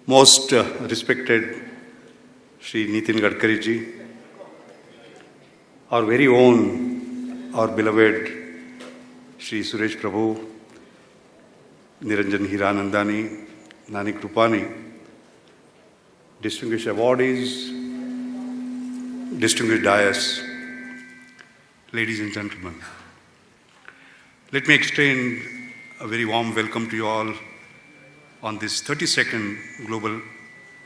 Most respected Shri Nitin Gadkari ji, our very own, our beloved Shri Suresh Prabhu, Niranjan Hiranandani, Nanik Rupani, distinguished awardees, distinguished dais, ladies and gentlemen. Let me extend a very warm welcome to you all on this 32nd Global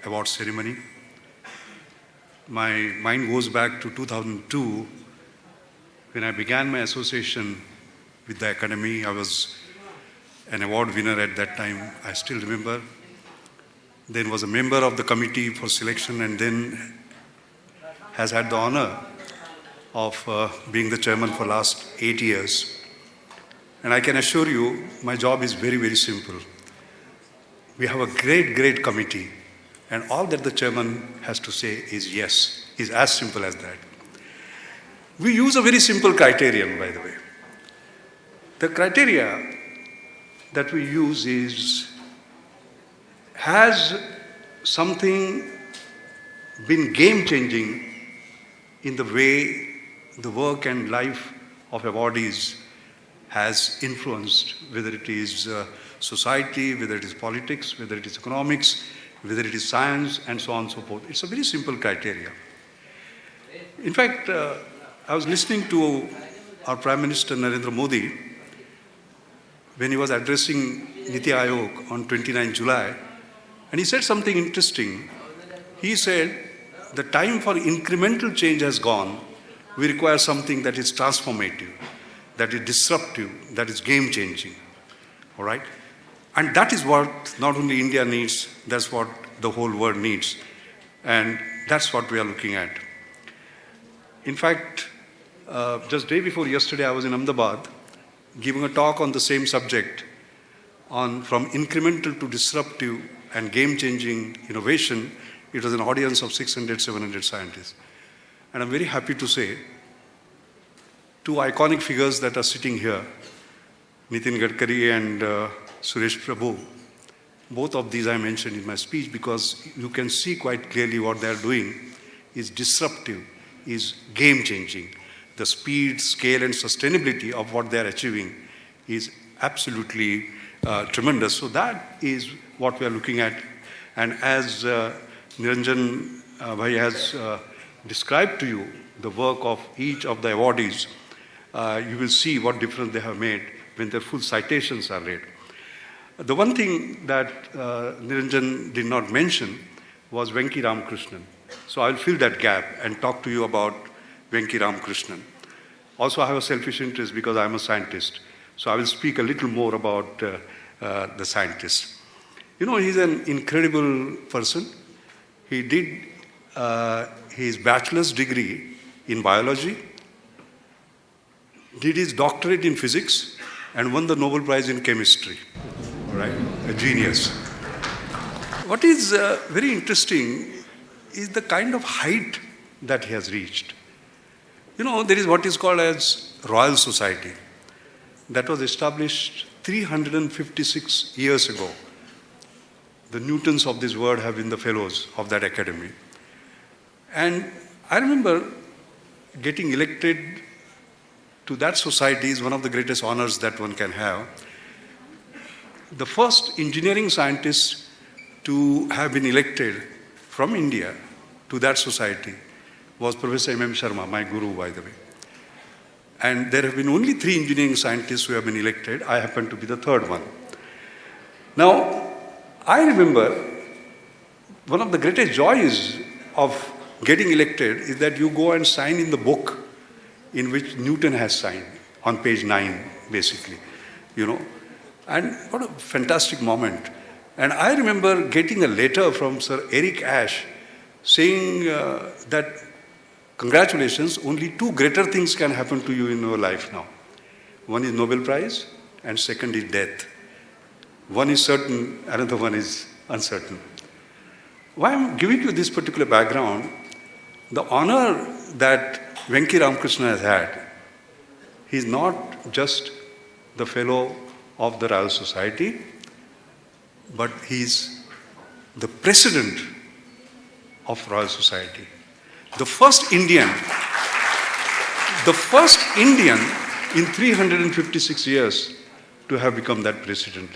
Awards ceremony. My mind goes back to 2002 when I began my association with the Academy. I was an award winner at that time, I still remember. Then was a member of the committee for selection and then has had the honor of being the chairman for last 8 years. And I can assure you, my job is very, very simple. We have a great committee, and all that the chairman has to say is yes. It's as simple as that. We use a very simple criterion, by the way. The criteria that we use is, has something been game-changing in the way the work and life of awardees has influenced, whether it is society, whether it is politics, whether it is economics, whether it is science, and so on and so forth. It's a very simple criteria. In fact, I was listening to our Prime Minister Narendra Modi when he was addressing Niti Aayog on 29 July, and he said something interesting. He said, the time for incremental change has gone. We require something that is transformative, that is disruptive, that is game-changing. All right? And that is what not only India needs, that's what the whole world needs. And that's what we are looking at. In fact, just day before yesterday, I was in Ahmedabad giving a talk on the same subject, on from incremental to disruptive and game-changing innovation. It was an audience of 600, 700 scientists. And I'm very happy to say, two iconic figures that are sitting here, Nitin Gadkari and Suresh Prabhu. Both of these I mentioned in my speech because you can see quite clearly what they are doing is disruptive, is game-changing. The speed, scale, and sustainability of what they are achieving is absolutely tremendous. So that is what we are looking at. And as Niranjan Bhai has described to you the work of each of the awardees, you will see what difference they have made when their full citations are read. The one thing that Niranjan did not mention was Venki Ramakrishnan. So I'll fill that gap and talk to you about Venki Ramakrishnan. Also, I have a selfish interest because I'm a scientist. So I will speak a little more about the scientist. You know, he's an incredible person. He did his bachelor's degree in biology, did his doctorate in physics, and won the Nobel Prize in chemistry. All right? A genius. What is very interesting is the kind of height that he has reached. You know, there is what is called as Royal Society. That was established 356 years ago. The Newtons of this world have been the fellows of that academy. And I remember getting elected to that society is one of the greatest honors that one can have. The first engineering scientist to have been elected from India to that society was Professor M.M. Sharma, my guru, by the way. And there have been only 3 engineering scientists who have been elected. I happen to be the third one. Now, I remember one of the greatest joys of getting elected is that you go and sign in the book in which Newton has signed, on page 9, basically, you know. And what a fantastic moment. And I remember getting a letter from Sir Eric Ashe saying that congratulations, only 2 greater things can happen to you in your life now. One is Nobel Prize and second is death. One is certain, another one is uncertain. Why I'm giving you this particular background, the honor that Venki Ramakrishnan has had, he's not just the fellow of the Royal Society, but he's the president of Royal Society. The first Indian in 356 years to have become that president,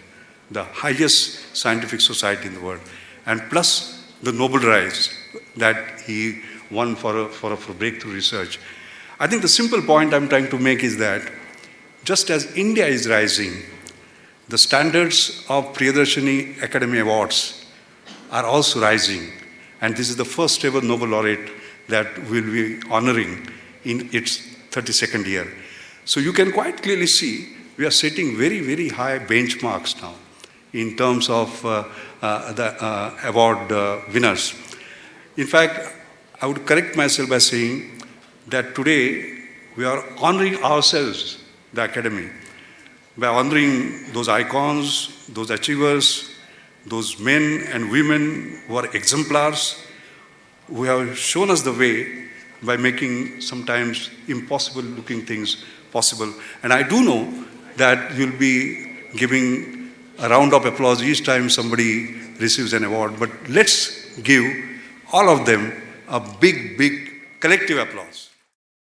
the highest scientific society in the world, and plus the Nobel Prize that he won for breakthrough research. I think the simple point I'm trying to make is that just as India is rising, the standards of Priyadarshini Academy Awards are also rising. And this is the first ever Nobel laureate that we'll be honoring in its 32nd year. So you can quite clearly see we are setting very, very high benchmarks now in terms of the award winners. In fact, I would correct myself by saying that today we are honoring ourselves, the Academy, by honoring those icons, those achievers, those men and women who are exemplars, who have shown us the way by making sometimes impossible looking things possible. And I do know that you'll be giving a round of applause each time somebody receives an award, but let's give all of them a big, big collective applause.